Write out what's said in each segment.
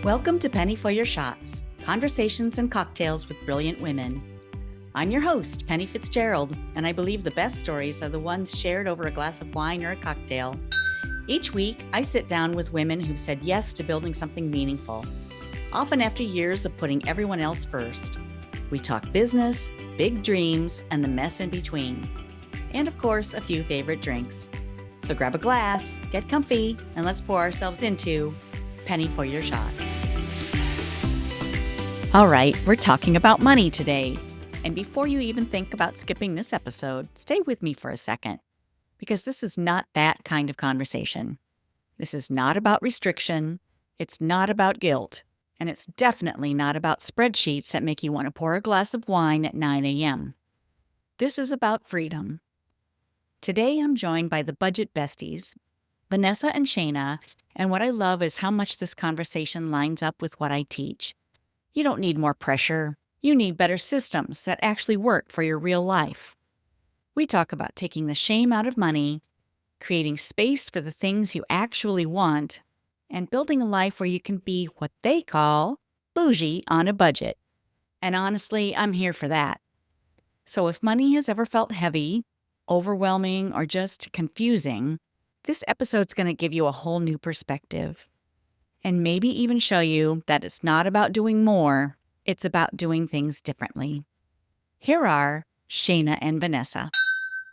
Welcome to Penny for Your Shots, conversations and cocktails with brilliant women. I'm your host, Penny Fitzgerald, and I believe the best stories are the ones shared over a glass of wine or a cocktail. Each week, I sit down with women who've said yes to building something meaningful, often after years of putting everyone else first. We talk business, big dreams, and the mess in between. And of course, a few favorite drinks. So grab a glass, get comfy, and let's pour ourselves into Penny for Your Shots. All right, we're talking about money today. And before you even think about skipping this episode, stay with me for a second, because this is not that kind of conversation. This is not about restriction. It's not about guilt. And it's definitely not about spreadsheets that make you want to pour a glass of wine at 9 a.m. This is about freedom. Today, I'm joined by the Budget Besties, Vanessa and Shana, and what I love is how much this conversation lines up with what I teach. You don't need more pressure. You need better systems that actually work for your real life. We talk about taking the shame out of money, creating space for the things you actually want, and building a life where you can be what they call bougie on a budget. And honestly, I'm here for that. So if money has ever felt heavy, overwhelming, or just confusing, this episode's going to give you a whole new perspective. And maybe even show you that it's not about doing more, it's about doing things differently. Here are Shana and Vanessa.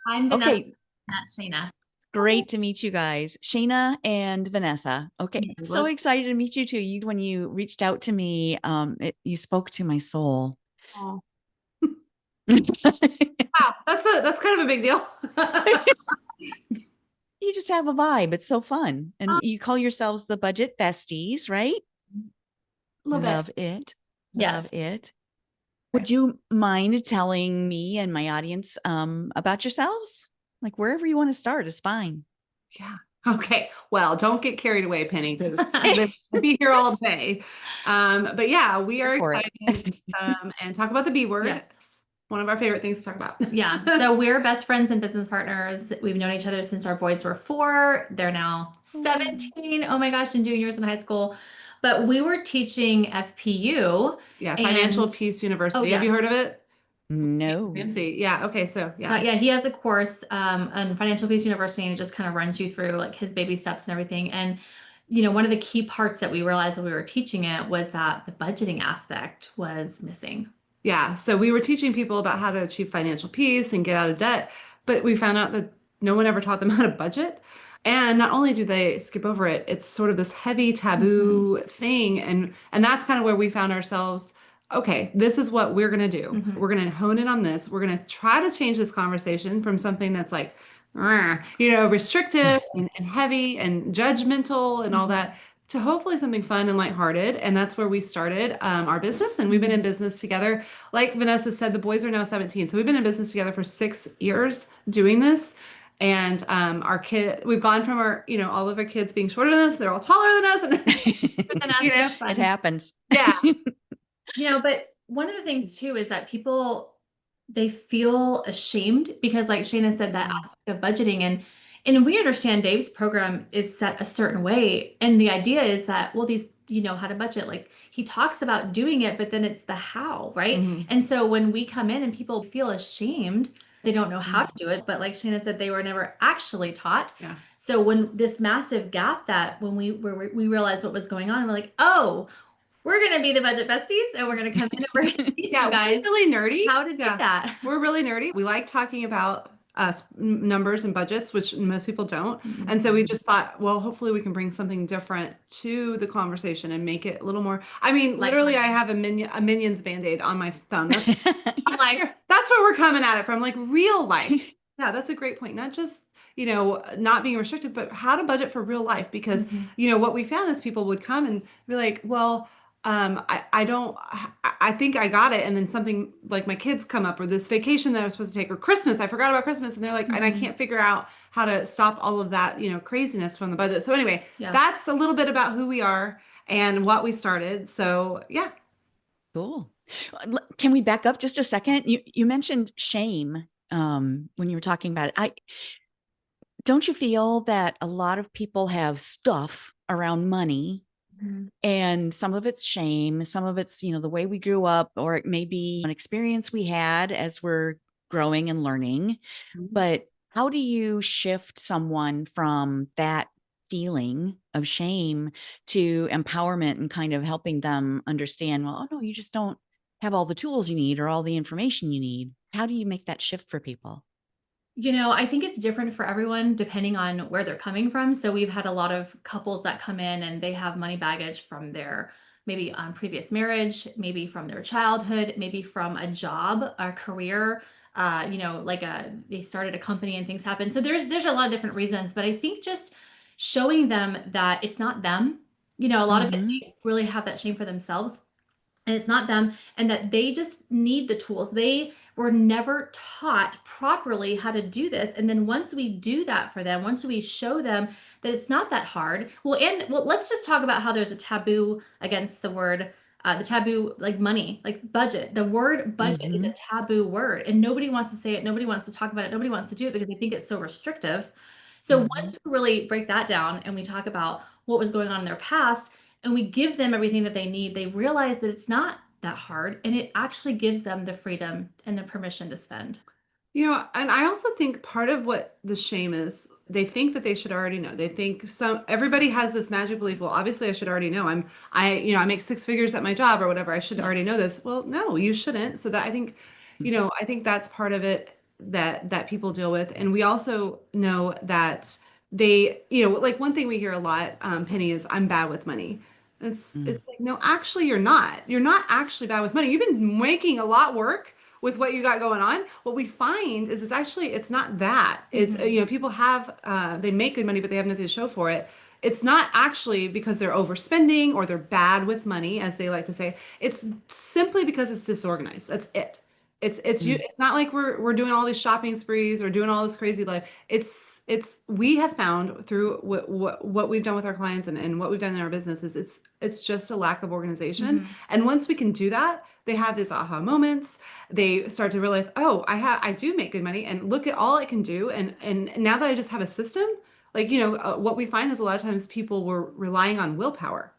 I'm Vanessa. Okay. That's Shana. Great to meet you guys. Shana and Vanessa. Okay. I'm so excited to meet you too. When you reached out to me, you spoke to my soul. Oh. Wow. That's kind of a big deal. You just have a vibe. It's so fun. And you call yourselves the Budget Besties, right? Love it. Yes. Love it. Would you mind telling me and my audience about yourselves? Like wherever you want to start is fine. Yeah. Okay. Well, don't get carried away, Penny, because we'll be here all day. But yeah, we are excited and talk about the B word. Yes. One of our favorite things to talk about. Yeah. So we're best friends and business partners. We've known each other since our boys were 4. They're now 17. Oh my gosh, and juniors in high school. But we were teaching FPU. Yeah, Financial Peace University. Oh, yeah. Have you heard of it? No. Fancy. Yeah. Okay. So yeah. Yeah, he has a course on Financial Peace University, and it just kind of runs you through like his baby steps and everything. And one of the key parts that we realized when we were teaching it was that the budgeting aspect was missing. Yeah. So we were teaching people about how to achieve financial peace and get out of debt, but we found out that no one ever taught them how to budget. And not only do they skip over it, it's sort of this heavy taboo thing. And that's kind of where we found ourselves. Okay, this is what we're going to do. We're going to hone in on this. We're going to try to change this conversation from something that's like, restrictive and heavy and judgmental and all that to hopefully something fun and lighthearted. And that's where we started our business. And we've been in business together. Like Vanessa said, the boys are now 17. So we've been in business together for 6 years doing this. And we've gone from all of our kids being shorter than us. They're all taller than us. And it happens. Yeah. But one of the things too is that people, they feel ashamed because like Shana said, that aspect of budgeting and we understand Dave's program is set a certain way. And the idea is that, well, these, how to budget, like he talks about doing it, but then it's the how, right? And so when we come in and people feel ashamed, they don't know how to do it. But like Shana said, they were never actually taught. Yeah. So when this massive gap that when we realized what was going on, we're like, oh, we're going to be the Budget Besties and we're going to come in and we're going to teach you guys really nerdy how to do that. We're really nerdy. We like talking about numbers and budgets, which most people don't. And so we just thought, well, hopefully we can bring something different to the conversation and make it a little more. I mean, literally, I have a Minions Band-Aid on my thumb. That's where we're coming at it from, like real life. Yeah, that's a great point. Not just not being restricted, but how to budget for real life. Because, what we found is people would come and be like, well, I think I got it. And then something like my kids come up or this vacation that I was supposed to take or Christmas, I forgot about Christmas. And they're like, and I can't figure out how to stop all of that, craziness from the budget. So anyway, that's a little bit about who we are and what we started. So yeah. Cool. Can we back up just a second? You mentioned shame when you were talking about it. Don't you feel that a lot of people have stuff around money And some of it's shame, some of it's, the way we grew up, or it may be an experience we had as we're growing and learning. But how do you shift someone from that feeling of shame to empowerment and kind of helping them understand, well, oh no, you just don't have all the tools you need or all the information you need? How do you make that shift for people? I think it's different for everyone depending on where they're coming from. So we've had a lot of couples that come in and they have money baggage from their maybe previous marriage, maybe from their childhood, maybe from a job, a career. They started a company and things happen. So there's a lot of different reasons, but I think just showing them that it's not them. A lot of it, they really have that shame for themselves and it's not them, and that they just need the tools. They were never taught properly how to do this. And then once we do that for them, once we show them that it's not that hard, let's just talk about how there's a taboo against the taboo, like money, like budget. The word budget is a taboo word, and nobody wants to say it. Nobody wants to talk about it. Nobody wants to do it because they think it's so restrictive. So once we really break that down and we talk about what was going on in their past, and we give them everything that they need, they realize that it's not that hard, and it actually gives them the freedom and the permission to spend. And I also think part of what the shame is, they think that they should already know. They think everybody has this magic belief, well, obviously I should already know. I make six figures at my job or whatever. I should already know this. Well, no, you shouldn't. So that I think that's part of it that people deal with. And we also know that they, like one thing we hear a lot, Penny, is I'm bad with money. It's like, no, actually you're not. You're not actually bad with money. You've been making a lot work with what you got going on. What we find is it's not that. It's, people they make good money, but they have nothing to show for it. It's not actually because they're overspending or they're bad with money, as they like to say. It's simply because it's disorganized. That's it. It's not like we're doing all these shopping sprees or doing all this crazy life. We have found through what we've done with our clients and what we've done in our business is it's just a lack of organization. And once we can do that, they have these aha moments. They start to realize, oh, I do make good money, and look at all it can do. And now that I just have a system, like, what we find is a lot of times people were relying on willpower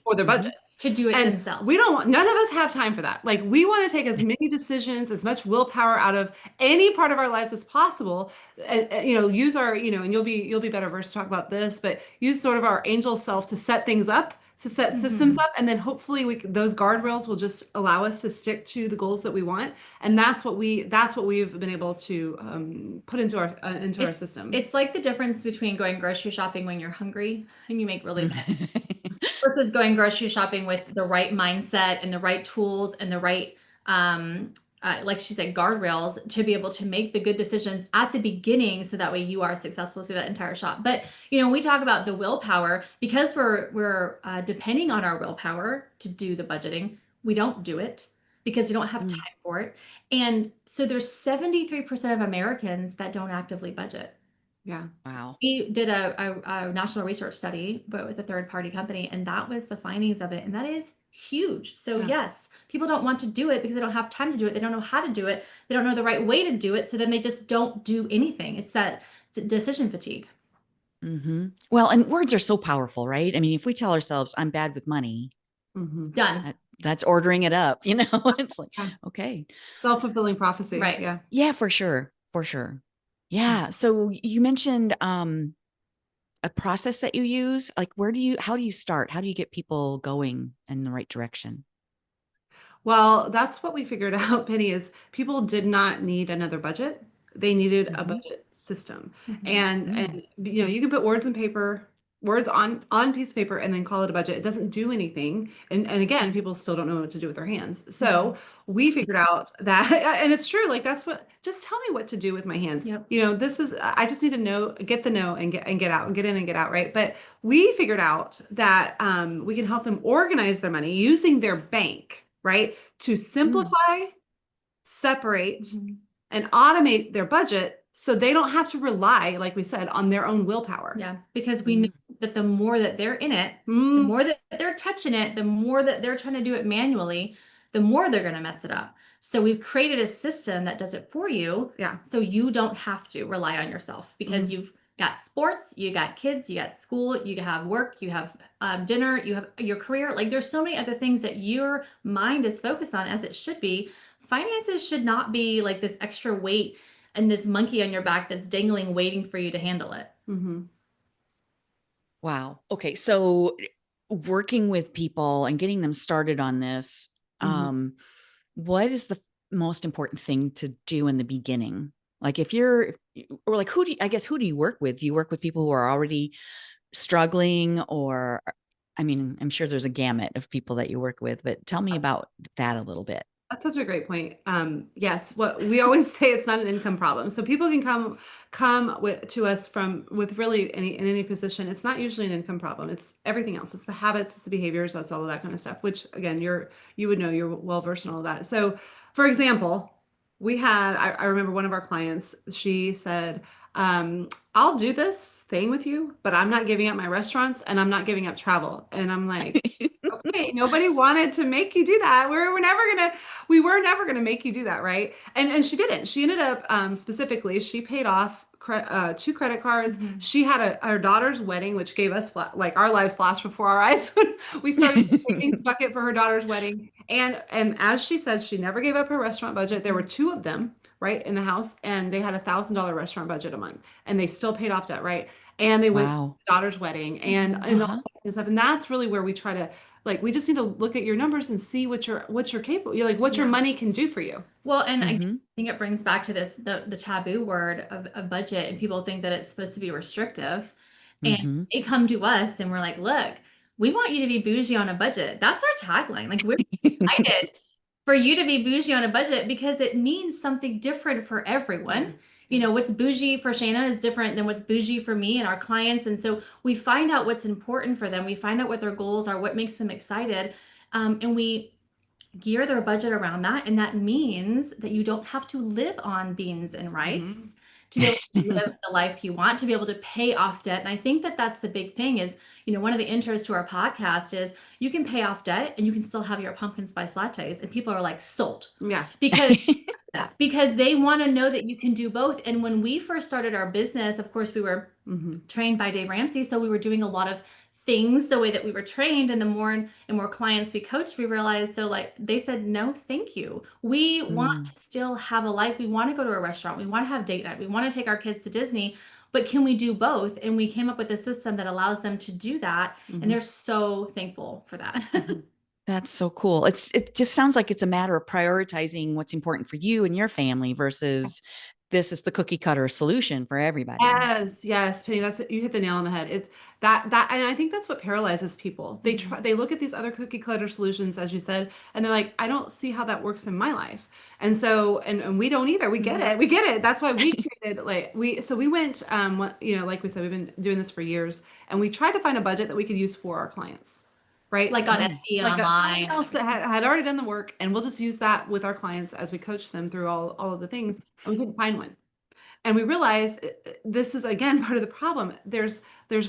for their budget. To do it themselves. None of us have time for that. Like, we want to take as many decisions, as much willpower out of any part of our lives as possible. Use our, and you'll be better versed to talk about this, but use sort of our angel self to set things up, to set systems up. And then hopefully those guardrails will just allow us to stick to the goals that we want. And that's what we've been able to put into our system. It's like the difference between going grocery shopping when you're hungry and you make really versus going grocery shopping with the right mindset and the right tools and the right, like she said, guardrails to be able to make the good decisions at the beginning, so that way you are successful through that entire shop. But we talk about the willpower, because we're depending on our willpower to do the budgeting. We don't do it because we don't have time for it, and so there's 73% of Americans that don't actively budget. Yeah. Wow. We did a national research study, but with a third-party company, and that was the findings of it, and that is huge. So yes, people don't want to do it because they don't have time to do it. They don't know how to do it. They don't know the right way to do it. So then they just don't do anything. It's that decision fatigue. Well, and words are so powerful, right? I mean, if we tell ourselves, I'm bad with money, done. That's ordering it up, it's like, okay. Self-fulfilling prophecy. Right. Yeah. Yeah, for sure. For sure. Yeah. So you mentioned a process that you use. Like, how do you start? How do you get people going in the right direction? Well, that's what we figured out, Penny, is people did not need another budget. They needed a budget system. And you can put words on piece of paper and then call it a budget. It doesn't do anything. And again, people still don't know what to do with their hands. So we figured out that, and it's true, like just tell me what to do with my hands. Yep. I just need to know, get the know and get out and get in and get out. Right. But we figured out that we can help them organize their money using their bank, right, to simplify, separate, and automate their budget, so they don't have to rely, like we said, on their own willpower. Yeah, because we know that the more that they're in it, the more that they're touching it, the more that they're trying to do it manually, the more they're going to mess it up. So we've created a system that does it for you. Yeah. So you don't have to rely on yourself, because you've got sports, you got kids, you got school, you have work, you have dinner, you have your career. Like there's so many other things that your mind is focused on, as it should be. Finances should not be like this extra weight and this monkey on your back that's dangling, waiting for you to handle it. Mm-hmm. Wow. Okay. So working with people and getting them started on this, what is the most important thing to do in the beginning? Like or like, who do you work with? Do you work with people who are already struggling, or, I mean, I'm sure there's a gamut of people that you work with, but tell me about that a little bit. That's such a great point. Yes, what we always say, it's not an income problem. So people can to us with really in any position. It's not usually an income problem. It's everything else. It's the habits, it's the behaviors, that's all of that kind of stuff. Which again, you would know, you're well versed in all of that. So, for example, I remember one of our clients. She said, "I'll do this thing with you, but I'm not giving up my restaurants and I'm not giving up travel." And I'm like, okay, nobody wanted to make you do that. We were never gonna make you do that, right? And she didn't. She ended up specifically, she paid off 2 credit cards. She had her daughter's wedding, which gave us like our lives flashed before our eyes when we started taking bucket for her daughter's wedding. And as she said, she never gave up her restaurant budget. There were 2 of them, right, in the house, and they had $1,000 restaurant budget a month, and they still paid off debt, right? And they went to Wow. the daughter's wedding and all that kind of stuff. And that's really where we try to, like, we just need to look at your numbers and see what you're capable, like what your money can do for you. Well, and I think it brings back to the taboo word of budget, and people think that it's supposed to be restrictive. And they come to us and we're like, look, we want you to be bougie on a budget. That's our tagline. Like, we're excited for you to be bougie on a budget because it means something different for everyone. You know, what's bougie for Shana is different than what's bougie for me and our clients. And so we find out what's important for them. We find out what their goals are, what makes them excited. And we gear their budget around that. And that means that you don't have to live on beans and rice to be able to live the life you want, to be able to pay off debt. And I think that that's the big thing is, you know, one of the intros to our podcast is you can pay off debt and you can still have your pumpkin spice lattes. And people are like, sold. Yeah. Because they want to know that you can do both. And when we first started our business, of course, we were trained by Dave Ramsey. So we were doing a lot of things the way that we were trained, and the more and more clients we coached, we realized they said, no, thank you. We want to still have a life. We want to go to a restaurant. We want to have date night. We want to take our kids to Disney, but can we do both? And we came up with a system that allows them to do that. And they're so thankful for that. That's so cool. It just sounds like it's a matter of prioritizing what's important for you and your family versus this is the cookie cutter solution for everybody. Yes, Penny, you hit the nail on the head. It's that, and I think that's what paralyzes people. They look at these other cookie cutter solutions, as you said, and they're like, I don't see how that works in my life. And so, and we don't either. We get it. That's why we created, we went, you know, like we said, we've been doing this for years, and we tried to find a budget that we could use for our clients. Right? Like on Etsy and online. Someone else that had already done the work, and we'll just use that with our clients as we coach them through all of the things. And we couldn't find one. And we realized this is, again, part of the problem. There's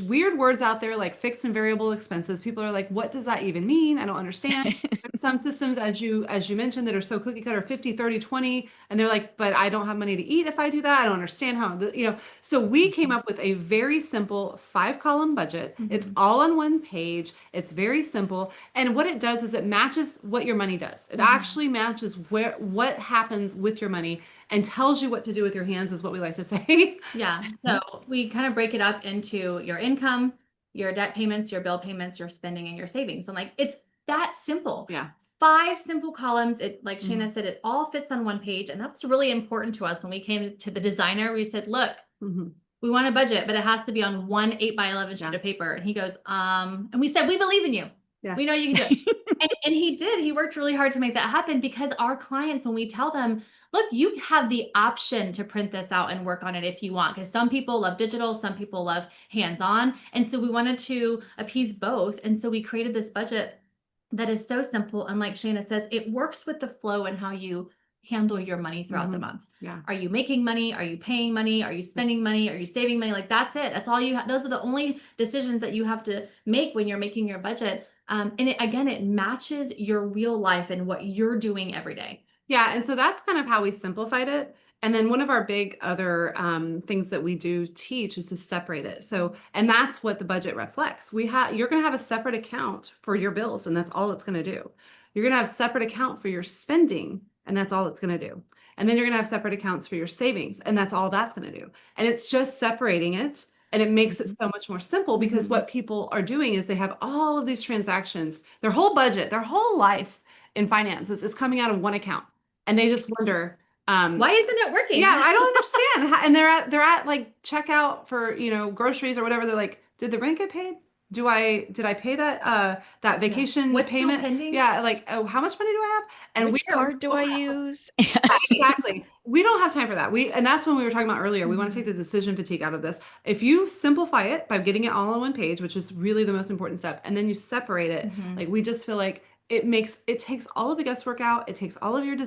weird words out there like fixed and variable expenses. People are like, what does that even mean? I don't understand. There's some systems, as you mentioned, that are so cookie cutter, 50, 30, 20. And they're like, but I don't have money to eat if I do that. I don't understand how, you know. So we came up with a very simple 5-column budget. It's all on one page. It's very simple. And what it does is it matches what your money does. It actually matches what happens with your money and tells you what to do with your hands, is what we like to say. Yeah. So we kind of break it up into your income, your debt payments, your bill payments, your spending, and your savings. And like, it's that simple. Yeah. 5 simple columns. It, like Shana said, it all fits on one page. And that was really important to us when we came to the designer. We said, look, we want a budget, but it has to be on one 8x11 sheet of paper. And he goes, and we said, we believe in you. Yeah. We know you can do it. and he did. He worked really hard to make that happen, because our clients, when we tell them, look, you have the option to print this out and work on it if you want, because some people love digital, some people love hands-on. And so we wanted to appease both. And so we created this budget that is so simple. And like Shana says, it works with the flow and how you handle your money throughout the month. Yeah. Are you making money? Are you paying money? Are you spending money? Are you saving money? Like, that's it. That's all you have. Those are the only decisions that you have to make when you're making your budget. And it matches your real life and what you're doing every day. Yeah. And so that's kind of how we simplified it. And then one of our big other things that we do teach is to separate it. So, and that's what the budget reflects. You're going to have a separate account for your bills, and that's all it's going to do. You're going to have a separate account for your spending, and that's all it's going to do. And then you're going to have separate accounts for your savings, and that's all that's going to do. And it's just separating it. And it makes it so much more simple because what people are doing is they have all of these transactions, their whole budget, their whole life in finances is coming out of one account. And they just wonder, why isn't it working? Yeah, I don't understand. And they're at like checkout for, groceries or whatever. They're like, did the rent get paid? Did I pay that vacation What's still payment? pending? Yeah, like, oh, how much money do I have? And Which card do I use? Exactly. We don't have time for that. And that's when we were talking about earlier. We want to take the decision fatigue out of this. If you simplify it by getting it all on one page, which is really the most important step, and then you separate it, like we just feel like it takes all of the guesswork out. It takes all of your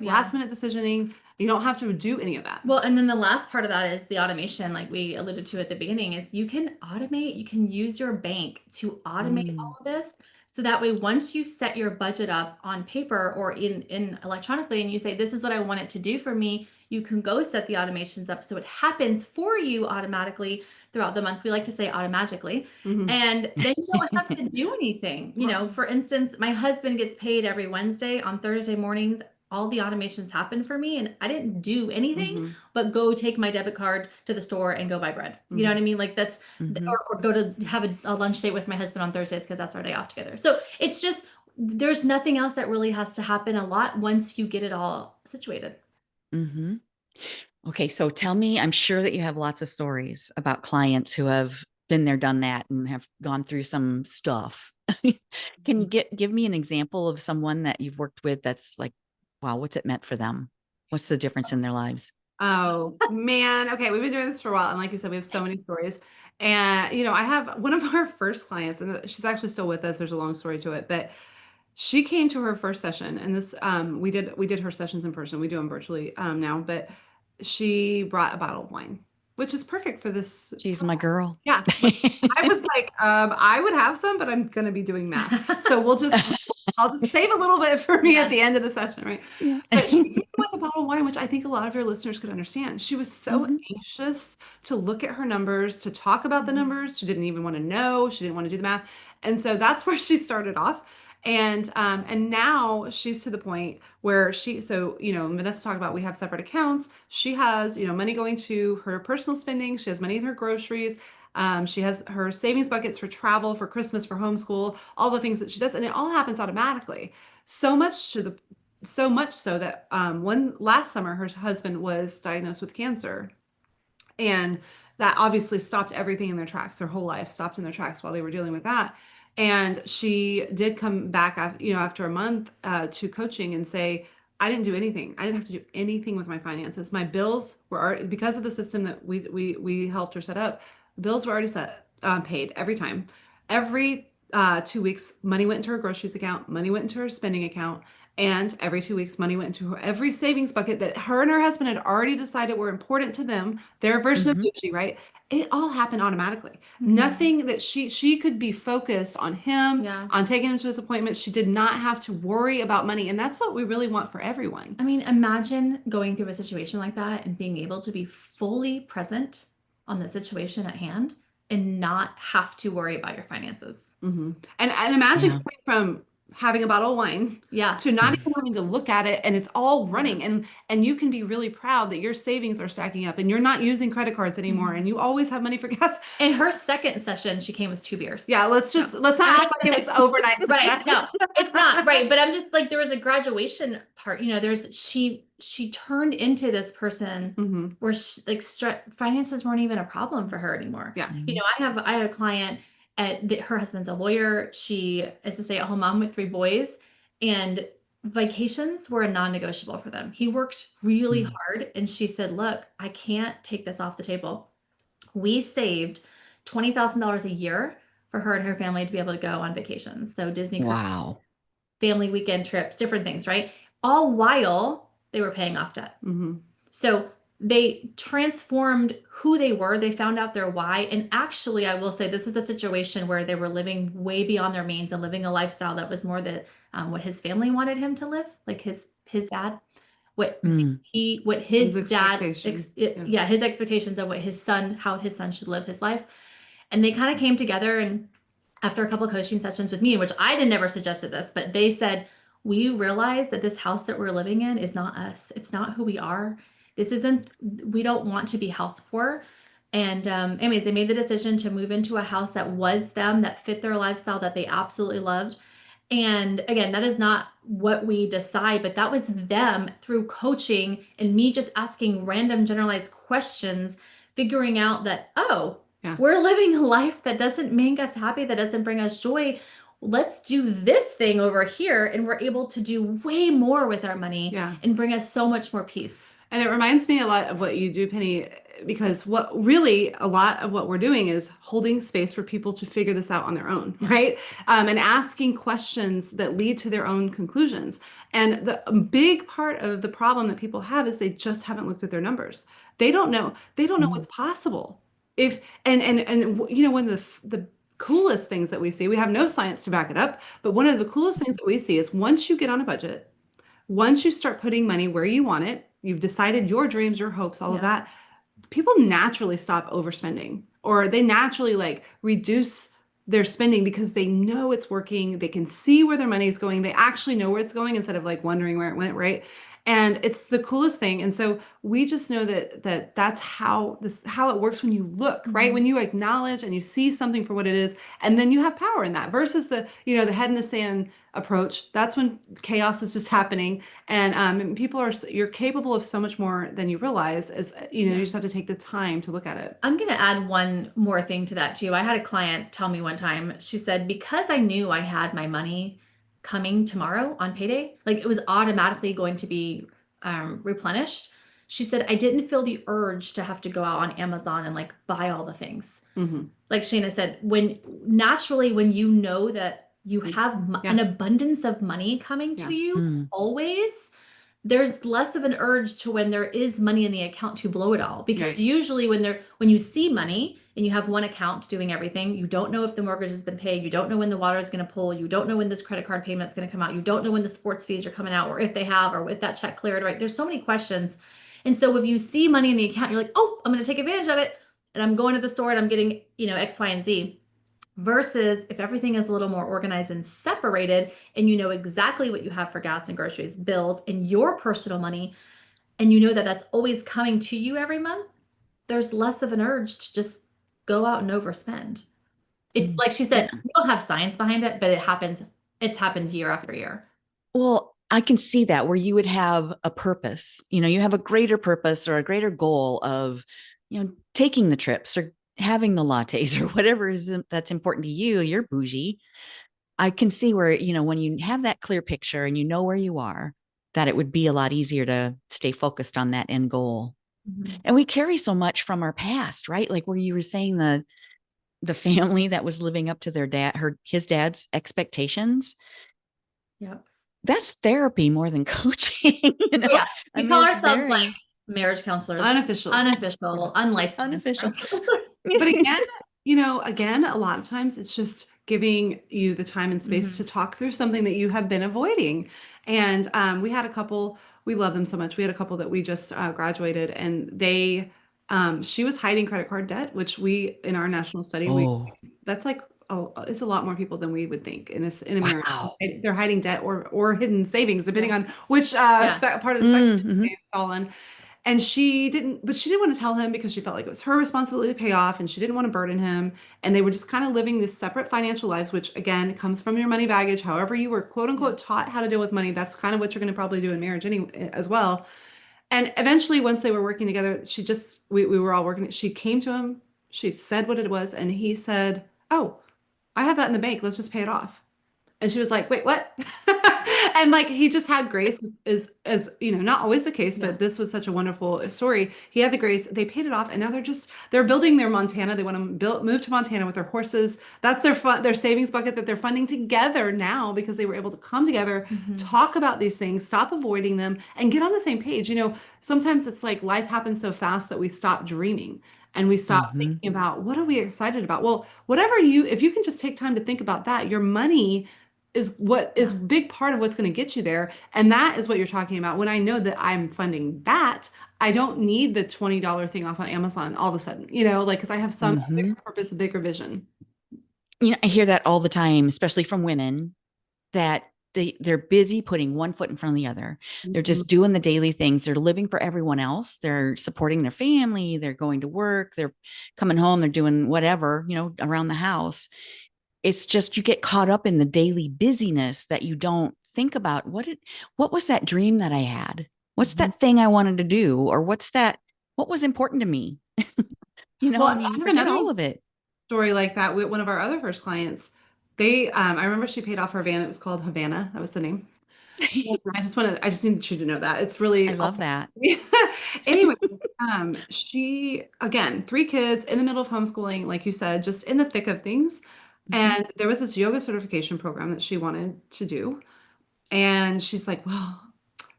last minute decisioning. You don't have to do any of that. Well, and then the last part of that is the automation, like we alluded to at the beginning, is you can automate, you can use your bank to automate all of this. So that way, once you set your budget up on paper or in electronically, and you say, this is what I want it to do for me, you can go set the automations up so it happens for you automatically throughout the month. We like to say automatically. And then you don't have to do anything. For instance, my husband gets paid every Wednesday. On Thursday mornings, all the automations happen for me, and I didn't do anything but go take my debit card to the store and go buy bread. You know what I mean? Like that's, or go to have a lunch date with my husband on Thursdays because that's our day off together. So it's just, there's nothing else that really has to happen a lot once you get it all situated. Okay, so tell me, I'm sure that you have lots of stories about clients who have been there, done that, and have gone through some stuff. Can you give me an example of someone that you've worked with that's like, wow, what's it meant for them? What's the difference in their lives? Oh man. Okay. We've been doing this for a while. And like you said, we have so many stories. And, I have one of our first clients, and she's actually still with us. There's a long story to it, but she came to her first session, and this, we did her sessions in person. We do them virtually, now, but she brought a bottle of wine, which is perfect for this. She's my girl. Yeah. I was like, I would have some, but I'm going to be doing math. So I'll just save a little bit for me at the end of the session, right? Yeah. But she came with a bottle of wine, which I think a lot of your listeners could understand. She was so anxious to look at her numbers, to talk about the numbers. She didn't even want to know. She didn't want to do the math. And so that's where she started off. And now she's to the point where Vanessa talked about, we have separate accounts. She has, money going to her personal spending. She has money in her groceries. She has her savings buckets for travel, for Christmas, for homeschool, all the things that she does. And it all happens automatically. So much so that last summer, her husband was diagnosed with cancer. And that obviously stopped everything in their tracks. Their whole life stopped in their tracks while they were dealing with that. And she did come back, after a month, to coaching and say, I didn't do anything. I didn't have to do anything with my finances. My bills were already, because of the system that we helped her set up. Bills were already paid every time. Every 2 weeks, money went into her groceries account, money went into her spending account, and every 2 weeks, money went into every savings bucket that her and her husband had already decided were important to them, their version of Bougie, right? It all happened automatically. Nothing that she could be focused on him, on taking him to his appointments. She did not have to worry about money. And that's what we really want for everyone. I mean, imagine going through a situation like that and being able to be fully present on the situation at hand and not have to worry about your finances. And imagine going from having a bottle of wine to not even having to look at it, and it's all running, and you can be really proud that your savings are stacking up and you're not using credit cards anymore, and you always have money for gas. In her second session, she came with 2 beers. Yeah, let's not act like it was overnight. Right. No, it's not. Right. But I'm just like, there was a graduation part, she turned into this person where finances weren't even a problem for her anymore. Yeah. I had a client her husband's a lawyer. She is a stay-at-home mom with 3 boys, and vacations were a non-negotiable for them. He worked really hard, and she said, look, I can't take this off the table. We saved $20,000 a year for her and her family to be able to go on vacations. So Disney, family weekend trips, different things, right? All while they were paying off debt. So they transformed who they were. They found out their why. And actually, I will say this was a situation where they were living way beyond their means and living a lifestyle that was more than what his family wanted him to live, like his dad what Mm. what His his dad, expectation. yeah, his expectations of what his son, how his son should live his life. And they kind of came together, and after a couple of coaching sessions with me, which I had never suggested this, but they said, we realize that this house that we're living in is not us. It's not who we are. This isn't, we don't want to be house poor. And anyways, they made the decision to move into a house that was them, that fit their lifestyle, that they absolutely loved. And again, that is not what we decide, but that was them through coaching and me just asking random generalized questions, figuring out that, oh, Yeah. we're living a life that doesn't make us happy, that doesn't bring us joy. Let's do this thing over here, and we're able to do way more with our money and bring us so much more peace. And it reminds me a lot of what you do, Penny, because what really a lot of what we're doing is holding space for people to figure this out on their own, right? And asking questions that lead to their own conclusions. And the big part of the problem that people have is they just haven't looked at their numbers. They don't know what's possible. If and you know, one of the coolest things that we see, we have no science to back it up, but one of the coolest things that we see is once you get on a budget, once you start putting money where you want it, you've decided your dreams, your hopes, all of that, people naturally stop overspending, or they naturally like reduce their spending because they know it's working. They can see where their money is going. They actually know where it's going instead of like wondering where it went, right? And it's the coolest thing. And so we just know that that's how it works when you look, right? When you acknowledge and you see something for what it is, and then you have power in that versus the head in the sand approach. That's when chaos is just happening. And you're capable of so much more than you realize, as you just have to take the time to look at it. I'm going to add one more thing to that too. I had a client tell me one time, she said, because I knew I had my money coming tomorrow on payday, like it was automatically going to be replenished. She said, I didn't feel the urge to have to go out on Amazon and like buy all the things. Like Shana said, when you know that you have an abundance of money coming to you always, there's less of an urge to when there is money in the account to blow it all. Because usually when you see money and you have one account doing everything, you don't know if the mortgage has been paid, you don't know when the water is going to pull, you don't know when this credit card payment is going to come out, you don't know when the sports fees are coming out, or if they have, or if that check cleared, right? There's so many questions. And so if you see money in the account, you're like, oh, I'm going to take advantage of it, and I'm going to the store and I'm getting, X, Y, and Z. Versus if everything is a little more organized and separated, and you know exactly what you have for gas and groceries, bills, and your personal money, and you know that that's always coming to you every month, there's less of an urge to just go out and overspend. It's like she said, we don't have science behind it, but it happens. It's happened year after year. Well, I can see that where you would have a purpose, you have a greater purpose or a greater goal of, taking the trips or having the lattes or whatever that's important to you, you're bougie. I can see where, when you have that clear picture and you know where you are, that it would be a lot easier to stay focused on that end goal. And we carry so much from our past, right? Like where you were saying the family that was living up to his dad's expectations. Yeah. That's therapy more than coaching. Yeah. We call ourselves like marriage counselors. Unofficial, unlicensed. Unofficial. But again, a lot of times it's just giving you the time and space to talk through something that you have been avoiding. And we had a couple, we love them so much. We had a couple that we just graduated, and she was hiding credit card debt, which we, in our national study, that's like, it's a lot more people than we would think in America. Wow. They're hiding debt or hidden savings, depending on which part of the spectrum they fall on. And she didn't want to tell him because she felt like it was her responsibility to pay off, and she didn't want to burden him. And they were just kind of living this separate financial lives, which again comes from your money baggage. However you were quote unquote taught how to deal with money, that's kind of what you're going to probably do in marriage anyway, as well. And eventually, once they were working together, we were all working. She came to him, she said what it was, and he said, "Oh, I have that in the bank. Let's just pay it off." And she was like, "Wait, what?" And like, he just had grace, as not always the case, but this was such a wonderful story. He had the grace. They paid it off, and now they're building their Montana. They want to move to Montana with their horses. That's their savings bucket that they're funding together now, because they were able to come together, talk about these things, stop avoiding them, and get on the same page. Sometimes it's like life happens so fast that we stop dreaming. And we stop thinking about, what are we excited about? Well, if you can just take time to think about that, your money is what is big part of what's going to get you there. And that is what you're talking about. When I know that I'm funding that, I don't need the $20 thing off on Amazon all of a sudden, like, because I have some Mm-hmm. bigger purpose, a bigger vision. I hear that all the time, especially from women, that they're busy putting one foot in front of the other. They're Mhm. just doing the daily things. They're living for everyone else. They're supporting their family. They're going to work. They're coming home. They're doing whatever, around the house. It's just you get caught up in the daily busyness that you don't think about what was that dream that I had? What's Mhm. that thing I wanted to do? Or what was important to me? Well, I You have forget another all of it. story like that with one of our other first clients. I remember she paid off her van. It was called Havana. That was the name. I just needed you to know that. It's I really love that. anyway, she again, 3 kids in the middle of homeschooling, like you said, just in the thick of things. Mhm. And there was this yoga certification program that she wanted to do. And she's like, well,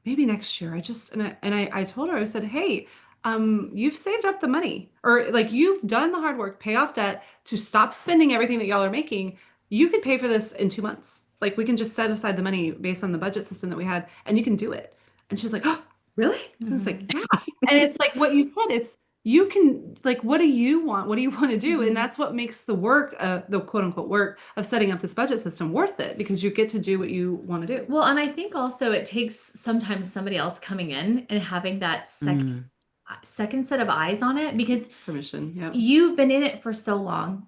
maybe next year. I told her, I said, hey, you've saved up the money, or like you've done the hard work, pay off debt to stop spending everything that y'all are making. You could pay for this in 2 months. Like we can just set aside the money based on the budget system that we had, and you can do it. And she was like, oh, really? I was like, Mhm. yeah. And it's like what you said, it's you can like, what do you want? What do you want to do? And Mhm. that's what makes the work, the quote unquote work of setting up this budget system worth it because you get to do what you want to do. Well, and I think also it takes sometimes somebody else coming in and having that Mm. second set of eyes on it, because Permission. Yep. you've been in it for so long.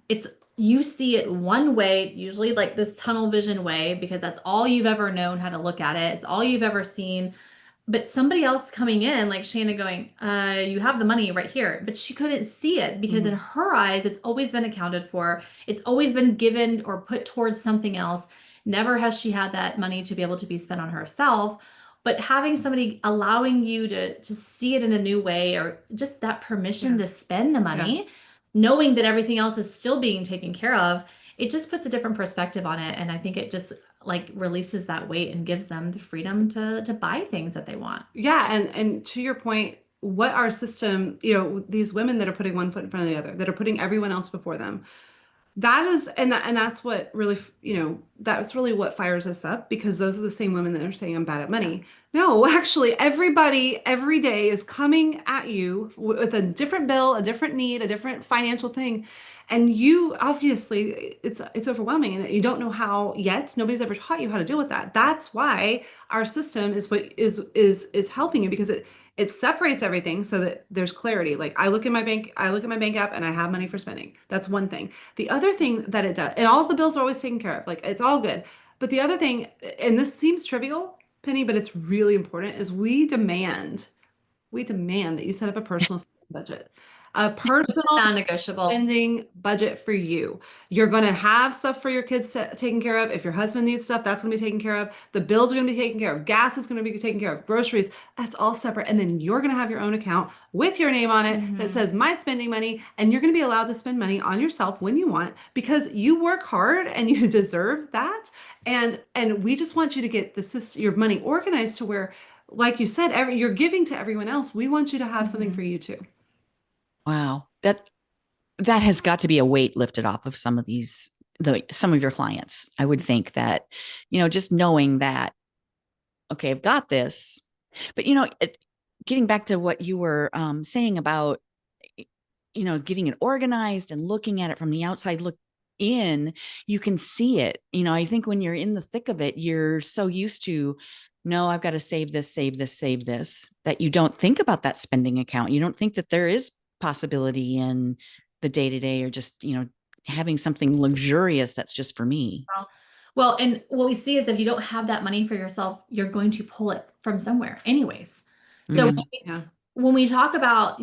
You see it one way, usually like this tunnel vision way, because that's all you've ever known how to look at it. It's all you've ever seen. But somebody else coming in, like Shana going, you have the money right here. But she couldn't see it because in Mhm. her eyes, it's always been accounted for. It's always been given or put towards something else. Never has she had that money to be able to be spent on herself. But having somebody allowing you to see it in a new way, or just that permission Yeah. to spend the Yeah. money, knowing that everything else is still being taken care of, it just puts a different perspective on it. And I think it just like releases that weight and gives them the freedom to buy things that they want. Yeah, and to your point, what our system, these women that are putting one foot in front of the other, that are putting everyone else before them, that is, and that's what really, that's really what fires us up because those are the same women that are saying I'm bad at Yeah. money. No, actually, everybody every day is coming at you with a different bill, a different need, a different financial thing. And you obviously it's overwhelming and you don't know how yet. Nobody's ever taught you how to deal with that. That's why our system is what is helping you because it separates everything so that there's clarity. Like I look at my bank app and I have money for spending. That's one thing. The other thing that it does, and all of the bills are always taken care of, like it's all good. But the other thing, and this seems trivial, Penny, but it's really important, is we demand that you set up a personal budget, a personal Non-negotiable. spending budget for you. You're going to have stuff for your kids taken care of. If your husband needs stuff, that's going to be taken care of. The bills are going to be taken care of. Gas is going to be taken care of. Groceries, that's all separate. And then you're going to have your own account with your name on it that Hmm. says my spending money. And you're going to be allowed to spend money on yourself when you want because you work hard and you deserve that. And we just want you to get your money organized to where, like you said, you're giving to everyone else. We want you to have something for Hmm. you too. Wow. That has got to be a weight lifted off of some of your clients. I would think that, just knowing that, okay, I've got this. But getting back to what you were saying about, getting it organized and looking at it from the outside look in, you can see it. I think when you're in the thick of it, you're so used to, no, I've got to save this, save this, save this, that you don't think about that spending account. You don't think that there is possibility in the day to day or just, having something luxurious that's just for me. Well, and what we see is if you don't have that money for yourself, you're going to pull it from somewhere anyways. So Mm. Yeah. when we talk about,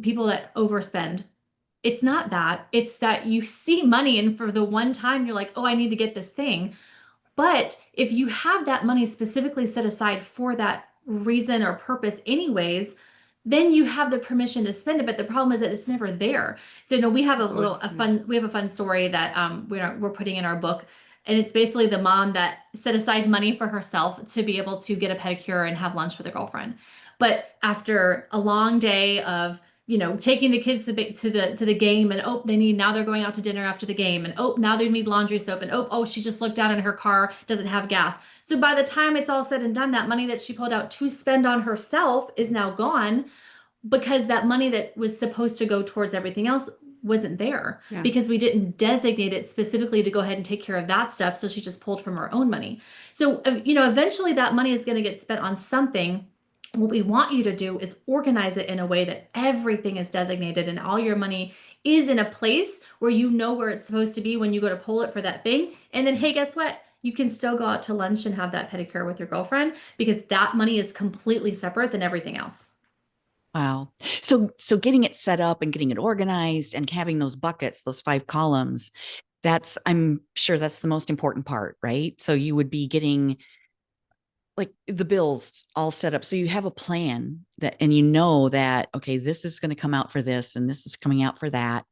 people that overspend, it's not that. It's that you see money and for the one time you're like, oh, I need to get this thing. But if you have that money specifically set aside for that reason or purpose, anyways, then you have the permission to spend it. But the problem is that it's never there. So no, we have It's always, yeah. we have a fun story that we're putting in our book. And it's basically the mom that set aside money for herself to be able to get a pedicure and have lunch with a girlfriend. But after a long day of taking the kids to the game, and now they're going out to dinner after the game, and now they need laundry soap, and she just looked down and her car doesn't have gas. So by the time it's all said and done, that money that she pulled out to spend on herself is now gone, because that money that was supposed to go towards everything else wasn't there, because we didn't designate it specifically to go ahead and take care of that stuff. So she just pulled from her own money. So, eventually that money is going to get spent on something. What we want you to do is organize it in a way that everything is designated and all your money is in a place where you know where it's supposed to be when you go to pull it for that thing. And then, hey, guess what? You can still go out to lunch and have that pedicure with your girlfriend, because that money is completely separate than everything else. Wow. So getting it set up and getting it organized and having those buckets, those 5 columns, I'm sure that's the most important part, right? So you would be getting like the bills all set up. So you have a plan and you know that, okay, this is going to come out for this and this is coming out for that.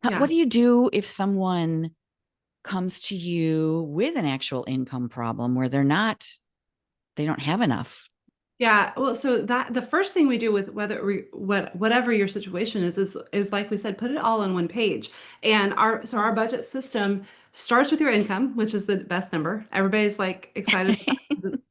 Yeah. What do you do if someone comes to you with an actual income problem where they don't have enough? Yeah. Well, so that the first thing we do with whatever your situation is like we said, put it all on one page. And our budget system starts with your income, which is the best number. Everybody's like excited,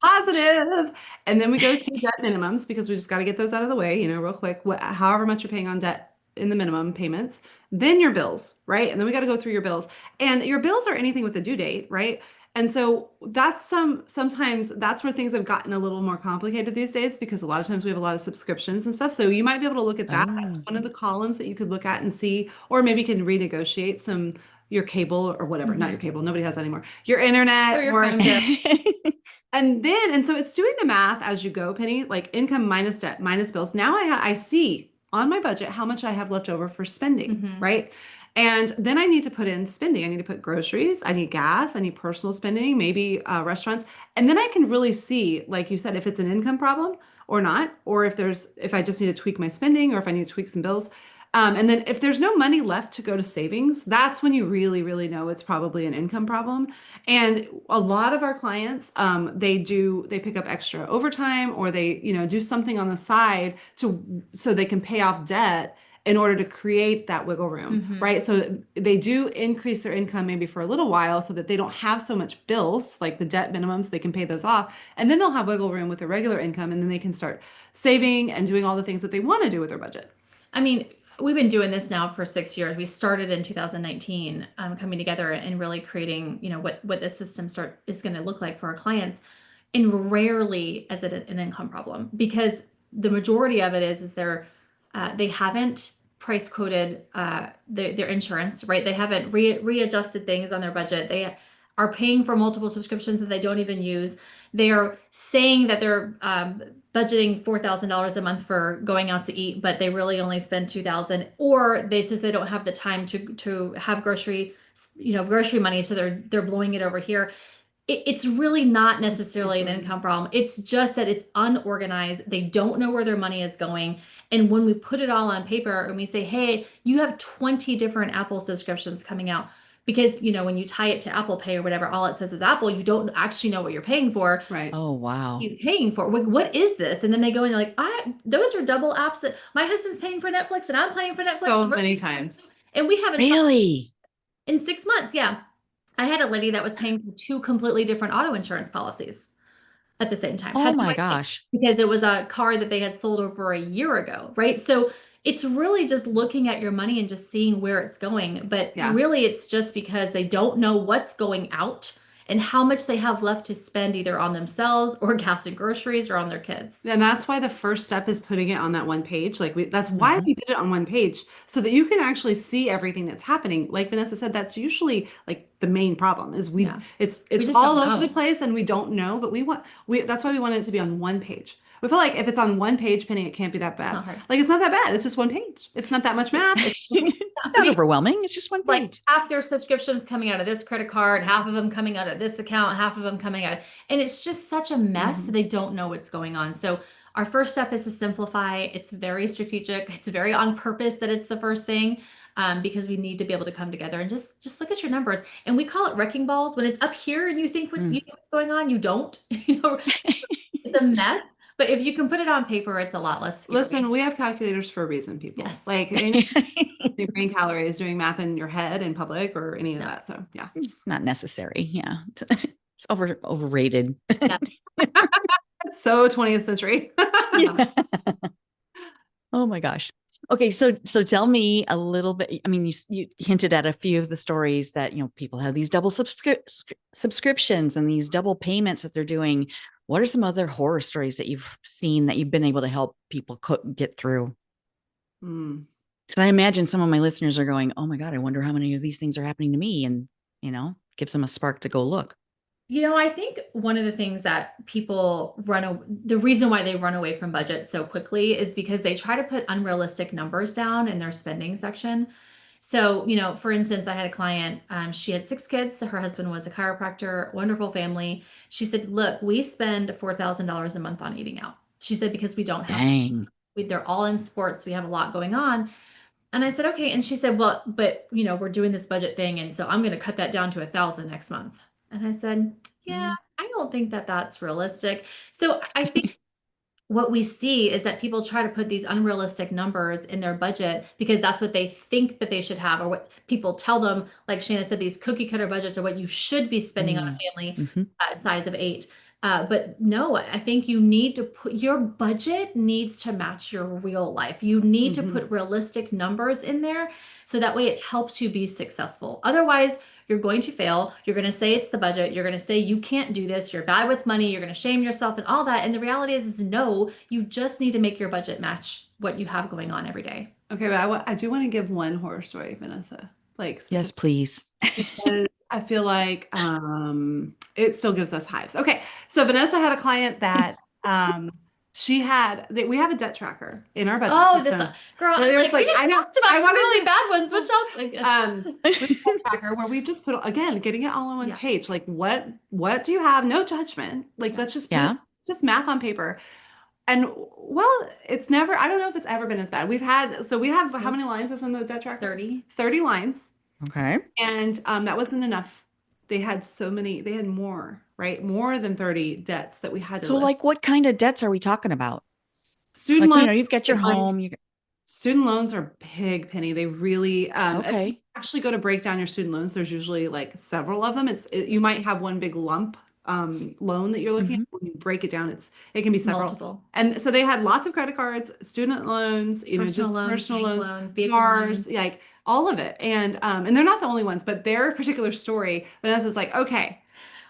positive. And then we go to debt minimums, because we just got to get those out of the way, real quick. However much you're paying on debt in the minimum payments, then your bills, right? And then we got to go through your bills. And your bills are anything with a due date, right? And so sometimes that's where things have gotten a little more complicated these days, because a lot of times we have a lot of subscriptions and stuff. So you might be able to look at that. That's one of the columns that you could look at and see, or maybe you can renegotiate your cable or whatever, not your cable. Nobody has that anymore. Your internet or your phone bill. And so it's doing the math as you go, Penny, like income minus debt minus bills. Now I see on my budget how much I have left over for spending, right? And then I need to put in spending. I need to put groceries. I need gas. I need personal spending, maybe restaurants. And then I can really see, like you said, if it's an income problem or not, or if I just need to tweak my spending, or if I need to tweak some bills. And then if there's no money left to go to savings, that's when you really, really know it's probably an income problem. And a lot of our clients, they pick up extra overtime, or they, do something on the side so they can pay off debt in order to create that wiggle room, right? So they do increase their income maybe for a little while so that they don't have so much bills, like the debt minimums, they can pay those off. And then they'll have wiggle room with their regular income, and then they can start saving and doing all the things that they want to do with their budget. I mean, we've been doing this now for 6 years. We started in 2019, coming together and really creating, what this system is going to look like for our clients. And rarely is it an income problem, because the majority of it is they haven't price quoted their insurance, right? They haven't readjusted things on their budget. They are paying for multiple subscriptions that they don't even use. They are saying that they're budgeting $4,000 a month for going out to eat, but they really only spend $2,000, or they don't have the time to have grocery money, so they're blowing it over here. It's really not necessarily an income problem. It's just that it's unorganized. They don't know where their money is going. And when we put it all on paper and we say, hey, you have 20 different Apple subscriptions coming out, because, when you tie it to Apple Pay or whatever, all it says is Apple, you don't actually know what you're paying for. Right. Oh, wow. You're paying for. What is this? And then they go in, they're like, those are double apps that my husband's paying for Netflix and I'm paying for Netflix. So many times. And we haven't. Really? In 6 months, yeah. I had a lady that was paying for 2 completely different auto insurance policies at the same time. Oh my gosh. Because it was a car that they had sold over a year ago, right? So it's really just looking at your money and just seeing where it's going. But really, it's just because they don't know what's going out and how much they have left to spend either on themselves or gas and groceries or on their kids. And that's why the first step is putting it on that one page. That's why we did it on one page, so that you can actually see everything that's happening. Like Vanessa said, that's usually like the main problem is it's all over the place and we don't know, but that's why we wanted it to be on one page. We feel like if it's on one page, Penny, it can't be that bad. It's not hard. Like, it's not that bad. It's just one page. It's not that much math. It's not overwhelming. It's just one page. Like, half their subscriptions coming out of this credit card, half of them coming out of this account, half of them coming out. And it's just such a mess that they don't know what's going on. So our first step is to simplify. It's very strategic. It's very on purpose that it's the first thing. Because we need to be able to come together and just look at your numbers. And we call it wrecking balls. When it's up here and you think you know what's going on, you don't. It's a mess. But if you can put it on paper, it's a lot less scary. Listen, we have calculators for a reason, people. Yes. Like brain calories, doing math in your head in public or any of that. So yeah. It's not necessary. Yeah. It's overrated. Yeah. It's so 20th century. Oh my gosh. Okay, so tell me a little bit. I mean, you hinted at a few of the stories that, you know, people have these double subscriptions and these double payments that they're doing. What are some other horror stories that you've seen that you've been able to help people get through? Because I imagine some of my listeners are going, "Oh my God, I wonder how many of these things are happening to me," and gives them a spark to go look. I think one of the things that people the reason why they run away from budget so quickly is because they try to put unrealistic numbers down in their spending section. So, for instance, I had a client, she had 6 kids. So her husband was a chiropractor, wonderful family. She said, look, we spend $4,000 a month on eating out. She said, because we don't have Dang. they're all in sports. We have a lot going on. And I said, okay. And she said, well, but we're doing this budget thing. And so I'm going to cut that down to 1,000 next month. And I said, yeah, I don't think that that's realistic. So I think what we see is that people try to put these unrealistic numbers in their budget because that's what they think that they should have, or what people tell them. Like Shana said, these cookie cutter budgets are what you should be spending on a family size of 8. But no, I think you need to your budget needs to match your real life. You need to put realistic numbers in there so that way it helps you be successful. Otherwise, you're going to fail. You're going to say it's the budget. You're going to say you can't do this. You're bad with money. You're going to shame yourself and all that. And the reality is no, you just need to make your budget match what you have going on every day. Okay, but I do want to give one horror story, Vanessa. Yes, please. Because I feel like it still gives us hives. Okay, so Vanessa had a client that we have a debt tracker in our budget. Oh, this girl, we talked about really bad ones. Which else? We have a debt tracker where we just put, again, getting it all on one page. Like what do you have? No judgment. Like let's just just math on paper. And well, it's never, I don't know if it's ever been as bad. We have how many lines is in the debt tracker? 30 lines. Okay. And that wasn't enough. They had more, right? More than 30 debts that we had to So like what kind of debts are we talking about? Student loans. You've got your home. Student loans are big, Penny. They really, okay. If you actually go to break down your student loans, there's usually like several of them. You might have one big lump loan that you're looking at. When you break it down, it can be several. Multiple. And so they had lots of credit cards, student loans, personal loans, cars, like all of it. And they're not the only ones, but their particular story, Vanessa's like, okay,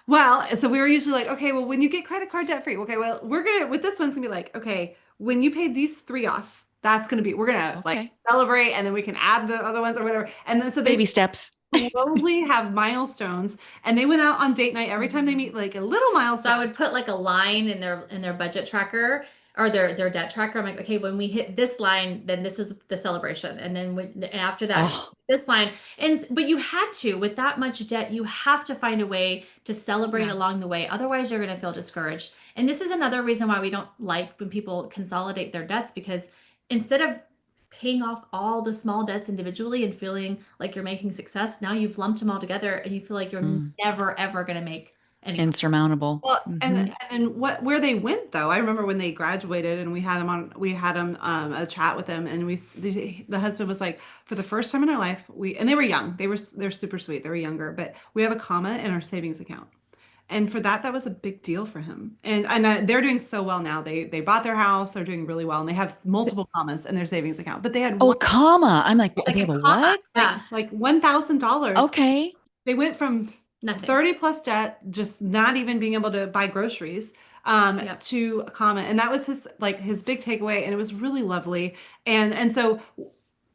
well, so we were usually like, okay, well, when you get credit card debt free, okay, well, with this one's gonna be like, okay, when you pay these 3 off, we're gonna like celebrate, and then we can add the other ones or whatever. And then so baby steps. slowly have milestones, and they went out on date night every time they meet like a little milestone. So I would put like a line in their budget tracker or their debt tracker. I'm like, okay, when we hit this line, then this is the celebration, and then after that, this line. But you had to, with that much debt, you have to find a way to celebrate along the way. Otherwise, you're going to feel discouraged. And this is another reason why we don't like when people consolidate their debts, because instead of paying off all the small debts individually and feeling like you're making success, now you've lumped them all together and you feel like you're never, ever going to make any insurmountable. Well, and where they went though, I remember when they graduated and we had them a chat with them, and the husband was like, for the first time in our life, and they were young, they're super sweet, they were younger, but we have a comma in our savings account. And for that was a big deal for him. And they're doing so well now. They bought their house. They're doing really well. And they have multiple commas in their savings account. But they had comma. I'm like they have a what? Yeah. Like $1,000. Okay. They went from nothing. 30 plus debt, just not even being able to buy groceries, to a comma. And that was his big takeaway. And it was really lovely. And so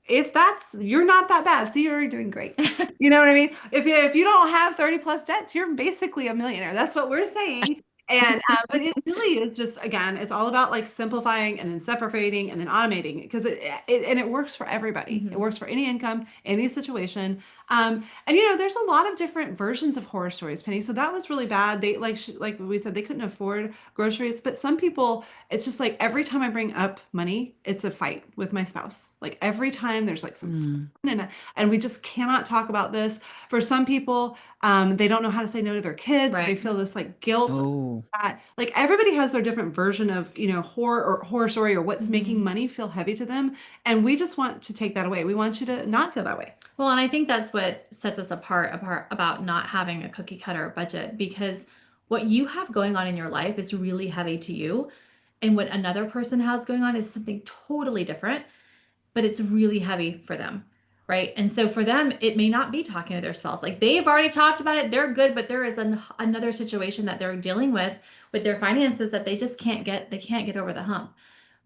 if you're not that bad, so you're already doing great. You know what I mean? If you don't have 30 plus debts, you're basically a millionaire. That's what we're saying. And but it really is just, again, it's all about like simplifying and then separating and then automating, because it works for everybody. It works for any income, any situation. And there's a lot of different versions of horror stories, Penny. So that was really bad. They like we said, they couldn't afford groceries, but some people, it's just like every time I bring up money, it's a fight with my spouse. Like every time there's like some fun, and we just cannot talk about this. For some people, they don't know how to say no to their kids. Right. They feel this like guilt. that, like everybody has their different version of, horror story or what's making money feel heavy to them. And we just want to take that away. We want you to not feel that way. Well, and I think that's what sets us apart about not having a cookie cutter budget, because what you have going on in your life is really heavy to you. And what another person has going on is something totally different, but it's really heavy for them. Right. And so for them, it may not be talking to their spouse. Like they've already talked about it. They're good, but there is another situation that they're dealing with their finances that they just they can't get over the hump.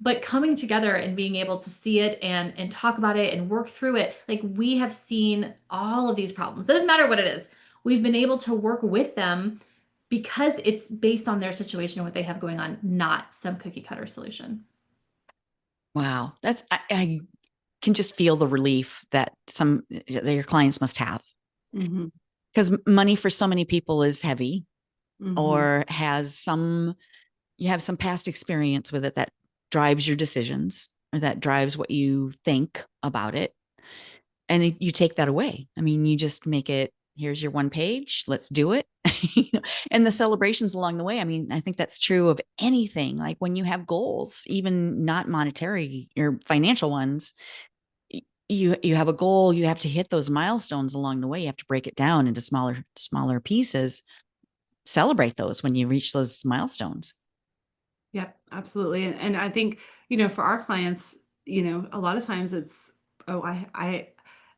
But coming together and being able to see it and talk about it and work through it, like we have seen all of these problems. It doesn't matter what it is. We've been able to work with them because it's based on their situation and what they have going on, not some cookie cutter solution. Wow. I can just feel the relief that your clients must have. Because money for so many people is heavy or you have some past experience with it that drives your decisions or that drives what you think about it. And you take that away. I mean, you just make it, here's your one page, let's do it. And the celebrations along the way. I mean, I think that's true of anything. Like when you have goals, even not monetary or financial ones, you have a goal, you have to hit those milestones along the way. You have to break it down into smaller pieces. Celebrate those when you reach those milestones. Yeah, absolutely. And I think, for our clients, a lot of times it's, oh, I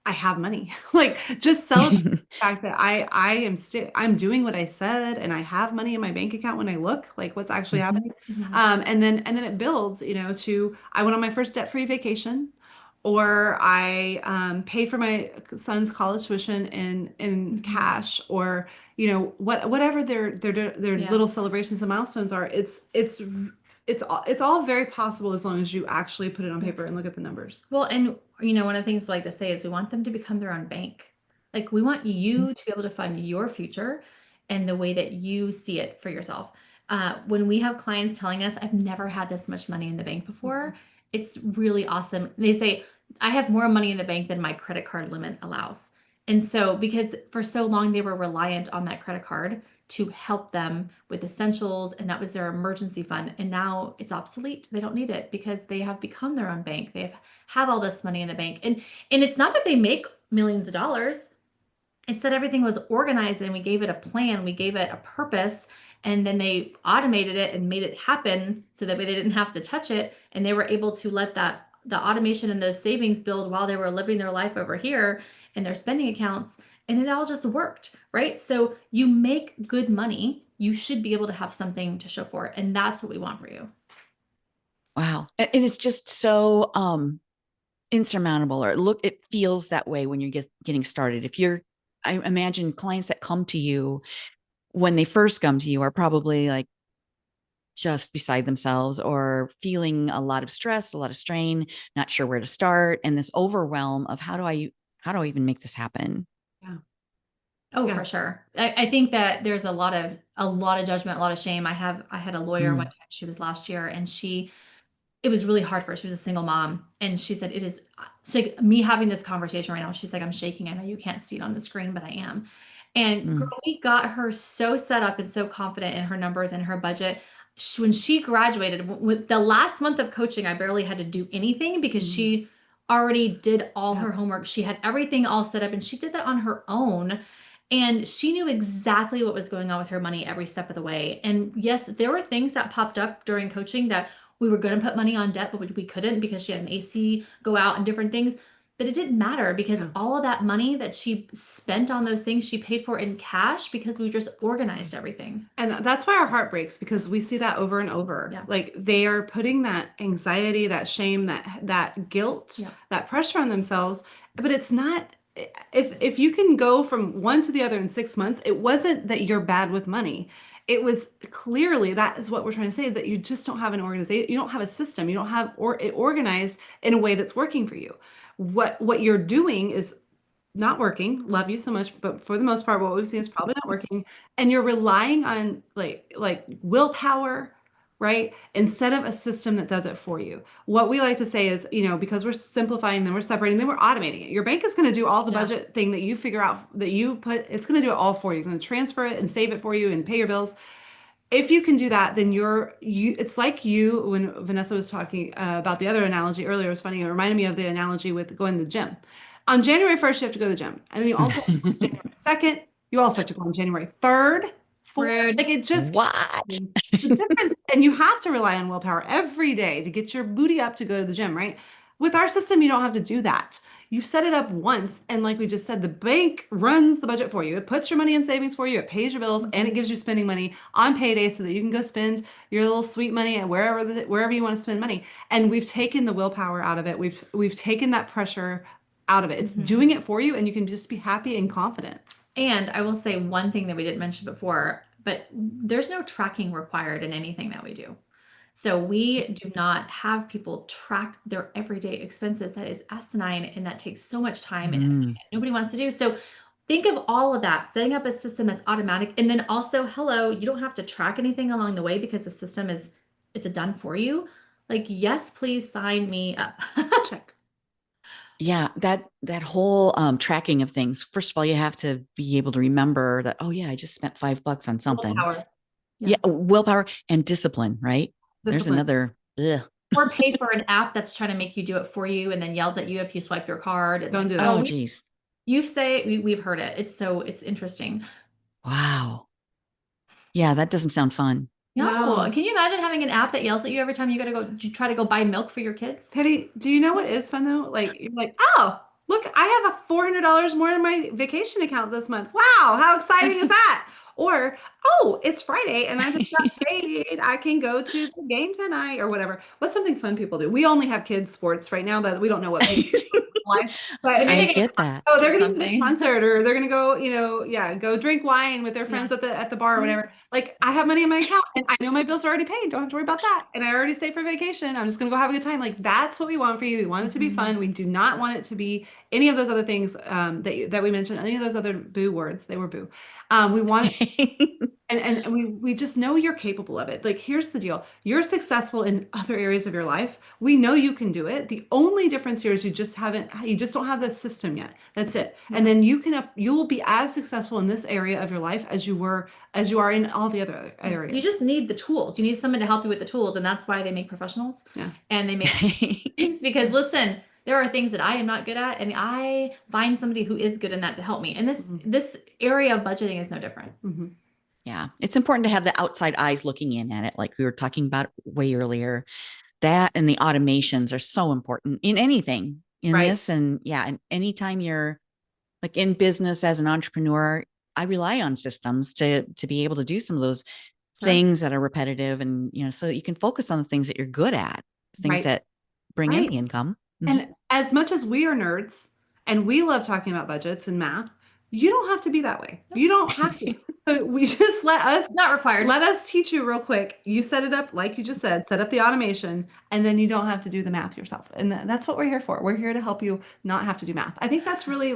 have money. Like just celebrate the fact that I'm doing what I said and I have money in my bank account when I look like what's actually happening. And then it builds, to I went on my first debt-free vacation, or I paid for my son's college tuition in cash, or whatever their little celebrations and milestones are. It's all very possible as long as you actually put it on paper and look at the numbers. Well, and one of the things we like to say is we want them to become their own bank. Like we want you to be able to fund your future and the way that you see it for yourself. When we have clients telling us, I've never had this much money in the bank before, it's really awesome. They say, I have more money in the bank than my credit card limit allows. And so, because for so long they were reliant on that credit card to help them with essentials, and that was their emergency fund. And now it's obsolete. They don't need it because they have become their own bank. They have all this money in the bank. And it's not that they make millions of dollars. It's that everything was organized and we gave it a plan, we gave it a purpose, and then they automated it and made it happen so that way they didn't have to touch it. And they were able to let the automation and those savings build while they were living their life over here in their spending accounts. And it all just worked, right? So you make good money, you should be able to have something to show for it. And that's what we want for you. Wow. And it's just so insurmountable, or it feels that way when you're getting started. I imagine clients that come to you when they first come to you are probably like just beside themselves or feeling a lot of stress, a lot of strain, not sure where to start, and this overwhelm of how do I even make this happen? Yeah. Oh, yeah. For sure. I think that there's a lot of judgment, a lot of shame. I had a lawyer one time, she was last year, and it was really hard for her. She was a single mom. And she said, she's like, me having this conversation right now, she's like, I'm shaking. I know you can't see it on the screen, but I am. And girl, we got her so set up and so confident in her numbers and her budget. When she graduated, with the last month of coaching, I barely had to do anything because she already did all her homework. She had everything all set up and she did that on her own. And she knew exactly what was going on with her money every step of the way. And yes, there were things that popped up during coaching that we were going to put money on debt, but we couldn't because she had an AC go out and different things. But it didn't matter because all of that money that she spent on those things, she paid for in cash because we just organized everything. And that's why our heart breaks, because we see that over and over. Yeah. Like they are putting that anxiety, that shame, that guilt, that pressure on themselves. But it's not, if you can go from one to the other in 6 months, it wasn't that you're bad with money. It was clearly, that is what we're trying to say, that you just don't have an organization. You don't have a system. You don't have it organized in a way that's working for you. What you're doing is not working. Love you so much, but for the most part, what we've seen is probably not working. And you're relying on like willpower, right? Instead of a system that does it for you. What we like to say is, because we're simplifying, then we're separating, then we're automating it. Your bank is going to do all the budget thing that you figure out, that you put, it's going to do it all for you. It's going to transfer it and save it for you and pay your bills. if you can do that, then it's like you, when Vanessa was talking about the other analogy earlier, it was funny. It reminded me of the analogy with going to the gym. On January 1st, you have to go to the gym. And then you also have to go on January 2nd. You also have to go on January 3rd, 4th. Rude. Like it just keeps What? the difference. And you have to rely on willpower every day to get your booty up to go to the gym, right? With our system, you don't have to do that. You set it up once, and like we just said, the bank runs the budget for you. It puts your money in savings for you, it pays your bills, and it gives you spending money on payday so that you can go spend your little sweet money at wherever you want to spend money. And we've taken the willpower out of it. We've taken that pressure out of it. It's doing it for you, and you can just be happy and confident. And I will say one thing that we didn't mention before, but there's no tracking required in anything that we do. So we do not have people track their everyday expenses. That is asinine, and that takes so much time and nobody wants to do. So think of all of that, setting up a system that's automatic. And then also, hello, you don't have to track anything along the way because the system it's done for you. Like, yes, please sign me up. Check. Yeah, that whole tracking of things. First of all, you have to be able to remember that, oh yeah, I just spent $5 on something. Willpower. Yeah, willpower and discipline, right? There's Discipline. another Or pay for an app that's trying to make you do it for you and then yells at you if you swipe your card. And Don't do like, that. Oh, oh, geez. we've heard it. It's interesting. Wow. Yeah, that doesn't sound fun. No. No. Can you imagine having an app that yells at you every time you try to go buy milk for your kids? Teddy, do you know what is fun though? Like you're like, oh, look, I have a $400 more in my vacation account this month. Wow, how exciting is that? Or, oh, it's Friday and I just got paid. I can go to the game tonight or whatever. What's something fun people do? We only have kids sports right now that we don't know what people do in life. But Maybe I they get that. oh, they're or going to the something. concert or they're going to go, go drink wine with their friends at the bar or whatever. Like I have money in my account and I know my bills are already paid. Don't have to worry about that. And I already saved for vacation. I'm just going to go have a good time. Like that's what we want for you. We want it to be fun. We do not want it to be any of those other things that we mentioned, any of those other boo words. They were boo. We want and we just know you're capable of it. Like, here's the deal. You're successful in other areas of your life. We know you can do it. The only difference here is you just don't have the system yet. That's it. And then you will be as successful in this area of your life as you are in all the other areas. You just need the tools. You need someone to help you with the tools. And that's why they make professionals. Yeah. And they make things because listen, there are things that I am not good at, and I find somebody who is good in that to help me. And this area of budgeting is no different. Mm-hmm. Yeah, it's important to have the outside eyes looking in at it, like we were talking about way earlier. That and the automations are so important in anything in this. And yeah, and anytime you're like in business as an entrepreneur, I rely on systems to be able to do some of those things that are repetitive and, so that you can focus on the things that you're good at, things that bring in the income. And as much as we are nerds and we love talking about budgets and math, you don't have to be that way. You don't have to. So we just not required. Let us teach you real quick. You set it up, like you just said, set up the automation, and then you don't have to do the math yourself. And that's what we're here for. We're here to help you not have to do math. I think that's really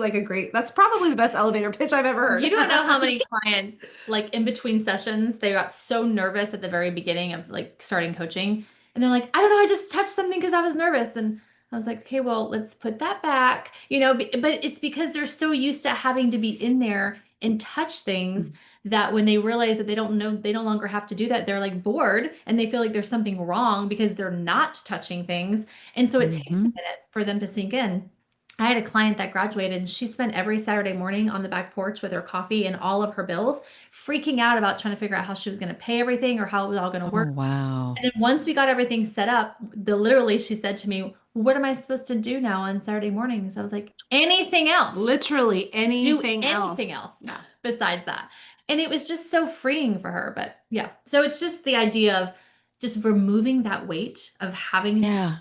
that's probably the best elevator pitch I've ever heard. You don't know how many clients, like in between sessions, they got so nervous at the very beginning of like starting coaching. And they're like, I don't know, I just touched something because I was nervous. And I was like, okay, well, let's put that back, but it's because they're so used to having to be in there and touch things that when they realize that they don't know, they no longer have to do that, they're like bored and they feel like there's something wrong because they're not touching things. And so it takes a minute for them to sink in. I had a client that graduated and she spent every Saturday morning on the back porch with her coffee and all of her bills, freaking out about trying to figure out how she was going to pay everything or how it was all going to work. Oh, wow. And then once we got everything set up, literally she said to me, what am I supposed to do now on Saturday mornings? I was like, anything else. Literally anything else. Yeah, besides that. And it was just so freeing for her. But yeah, so it's just the idea of just removing that weight of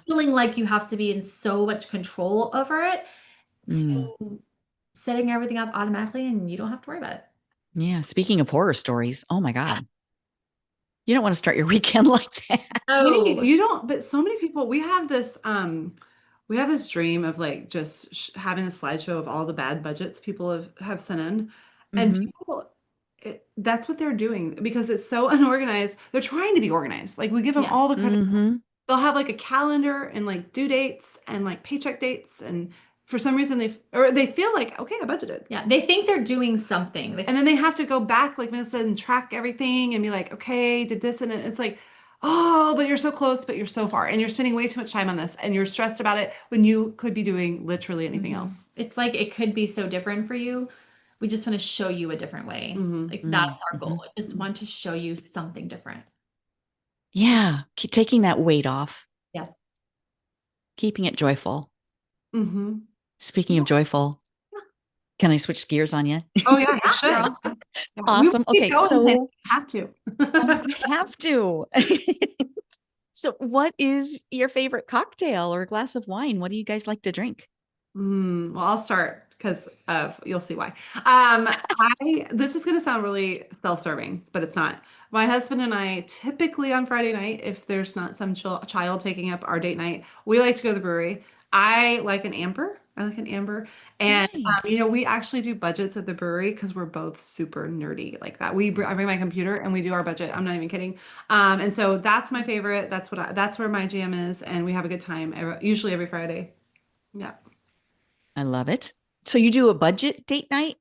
feeling like you have to be in so much control over it to setting everything up automatically and you don't have to worry about it. Yeah. Speaking of horror stories, oh my God. You don't want to start your weekend like that. Oh, you don't, but so many people, we have this dream of like just having a slideshow of all the bad budgets people have sent in. And people, that's what they're doing because it's so unorganized. They're trying to be organized. Like we give them all the credit. They'll have like a calendar and like due dates and like paycheck dates and for some reason they feel like, okay, I budgeted. Yeah. They think they're doing something. And then they have to go back, like Vanessa said, and track everything and be like, okay, did this. And it's like, oh, but you're so close, but you're so far. And you're spending way too much time on this and you're stressed about it when you could be doing literally anything else. It's like it could be so different for you. We just want to show you a different way. Like that's our goal. I just want to show you something different. Yeah. Keep taking that weight off. Yes. Keeping it joyful. Speaking of joyful, can I switch gears on you? Oh yeah, you should. Awesome. Okay, so have to. you have to. So what is your favorite cocktail or glass of wine? What do you guys like to drink? Well, I'll start because you'll see why. This is going to sound really self-serving, but it's not. My husband and I typically on Friday night, if there's not some child taking up our date night, we like to go to the brewery. I like an amber. And Nice. we actually do budgets at the brewery because we're both super nerdy like that. I bring my computer and we do our budget. I'm not even kidding. And so that's my favorite. That's where my jam is, and we have a good time usually every Friday. Yeah. I love it. So you do a budget date night?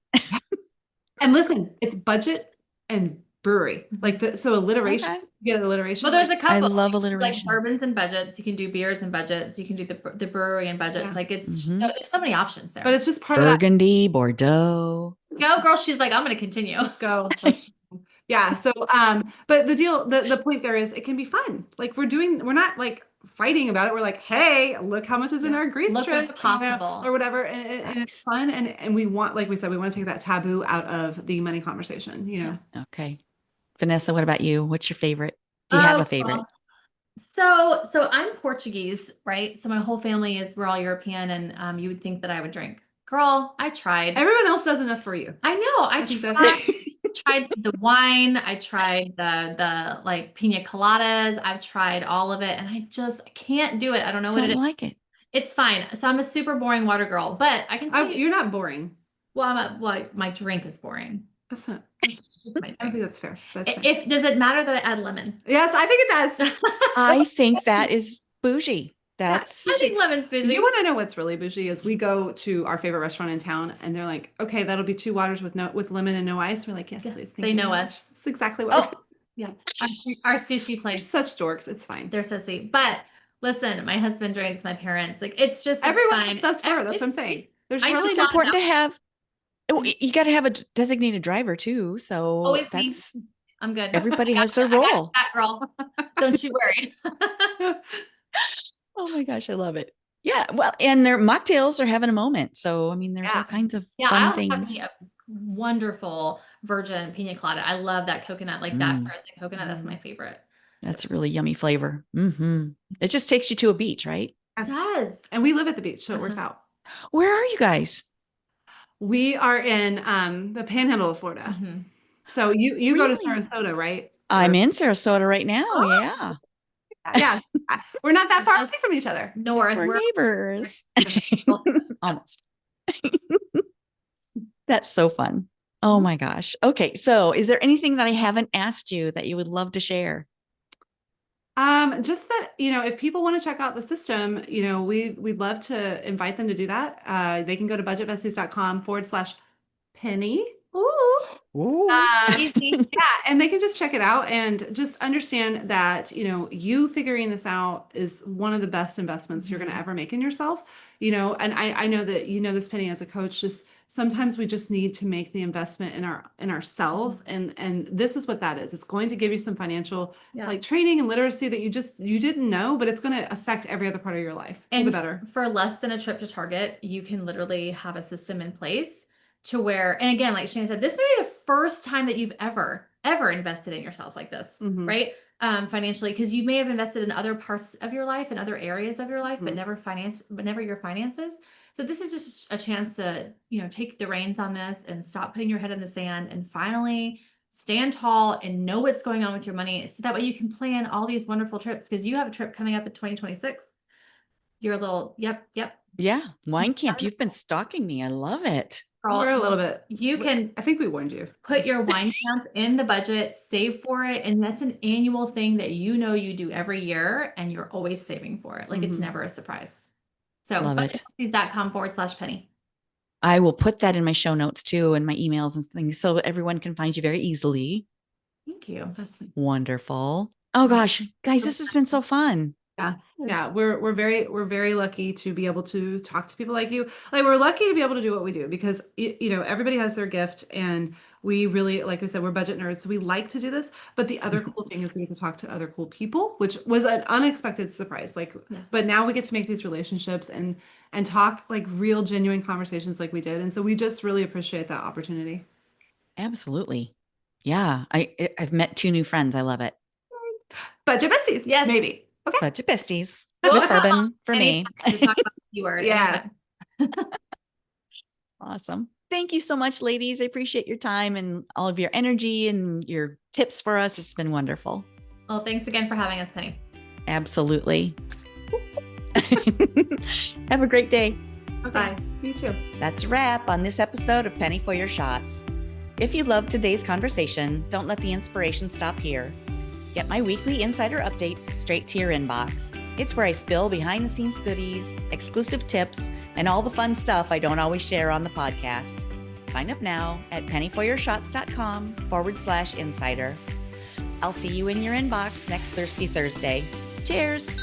And listen, it's budget and brewery. So alliteration. Okay. You get alliteration. Well, there's a couple. I love like alliteration. bourbons and budgets. You can do beers and budgets. You can do the brewery and budgets. Yeah. Like it's there's so many options there. But it's just part Burgundy, Bordeaux. Go, girl. She's like, I'm going to continue. Let's go. Yeah. So, but the point there is it can be fun. Like we're not like fighting about it. We're like, hey, look how much is in our Greece Look trip, what's possible. or whatever. And it's fun. And we want, like we said, we want to take that taboo out of the money conversation, Okay. Vanessa, what about you? What's your favorite? Do you have a favorite? So I'm Portuguese, right? So my whole family we're all European, and you would think that I would drink. Girl, I tried. Everyone else does enough for you. I know. I tried the wine. I tried the like pina coladas. I've tried all of it, and I can't do it. I don't know what it is. Like it. It's fine. So I'm a super boring water girl, but I can tell you're not boring. Well, my drink is boring. That's not. I don't think that's fair. Does it matter that I add lemon? Yes, I think it does. I think that is bougie. I think lemon's bougie. You want to know what's really bougie is we go to our favorite restaurant in town and they're like, okay, that'll be 2 waters with lemon and no ice. We're like, yes, please. They know us. That's exactly what. Yeah. Our sushi place. Such dorks. It's fine. They're so sweet. But listen, my husband drinks, my parents, like it's just everyone. fine. That's fair. That's what I'm saying. There's really it's important to have. You got to have a designated driver too. So I'm good. Everybody has their role. That girl. Don't you worry. Oh my gosh, I love it. Yeah. Well, and their mocktails are having a moment. So, I mean, there's all kinds of fun things. A wonderful virgin pina colada. I love that coconut, like that frozen coconut. That's my favorite. That's a really yummy flavor. It just takes you to a beach, right? It does. And we live at the beach, so it works out. Where are you guys? We are in the panhandle of Florida. So you go to Sarasota, right? I'm in Sarasota right now. Oh. Yeah. Yeah. We're not that far away from each other. North. We're neighbors. Almost. That's so fun. Oh my gosh. Okay. So is there anything that I haven't asked you that you would love to share? Just that, if people want to check out the system, we'd love to invite them to do that. They can go to budgetbesties.com/penny. Ooh. Yeah, and they can just check it out and just understand that, you figuring this out is one of the best investments you're going to ever make in yourself, and I know that, this, Penny, as a coach, just sometimes we just need to make the investment in ourselves. And this is what that is. It's going to give you some financial like training and literacy that you didn't know, but it's going to affect every other part of your life. And the better. For less than a trip to Target, you can literally have a system in place to where, and again, like Shana said, this may be the first time that you've ever invested in yourself like this, right? Financially, because you may have invested in other parts of your life and other areas of your life, but never your finances. So this is just a chance to, take the reins on this and stop putting your head in the sand and finally stand tall and know what's going on with your money. So that way you can plan all these wonderful trips, because you have a trip coming up in 2026. You're a little, yep. Yeah. Wine camp. You've been stalking me. I love it. Girl, we're a little bit. I think we warned you. Put your wine camp in the budget, save for it. And that's an annual thing that you do every year and you're always saving for it. Like it's never a surprise. So Love it. budgetbesties.com/Penny. I will put that in my show notes too, and my emails and things, so everyone can find you very easily. Thank you. That's Wonderful. Oh gosh, guys, this has been so fun. Yeah, we're very lucky to be able to talk to people like you. Like, we're lucky to be able to do what we do because you know, everybody has their gift, and we really, like we said, we're budget nerds, so we like to do this. But the other cool thing is we get to talk to other cool people, which was an unexpected surprise. Like, but now we get to make these relationships and talk like real, genuine conversations like we did, and so we just really appreciate that opportunity. Absolutely. Yeah, I've met 2 new friends. I love it. Budget besties, Yes. maybe. Okay. Budget besties with bourbon for me. To talk about the keyword. Yes. Awesome. Thank you so much, ladies. I appreciate your time and all of your energy and your tips for us. It's been wonderful. Well, thanks again for having us, Penny. Absolutely. Have a great day. Bye. You too. That's a wrap on this episode of Penny for Your Shots. If you loved today's conversation, don't let the inspiration stop here. Get my weekly insider updates straight to your inbox. It's where I spill behind the scenes goodies, exclusive tips, and all the fun stuff I don't always share on the podcast. Sign up now at pennyforyourshots.com/insider. I'll see you in your inbox next Thirsty Thursday. Cheers.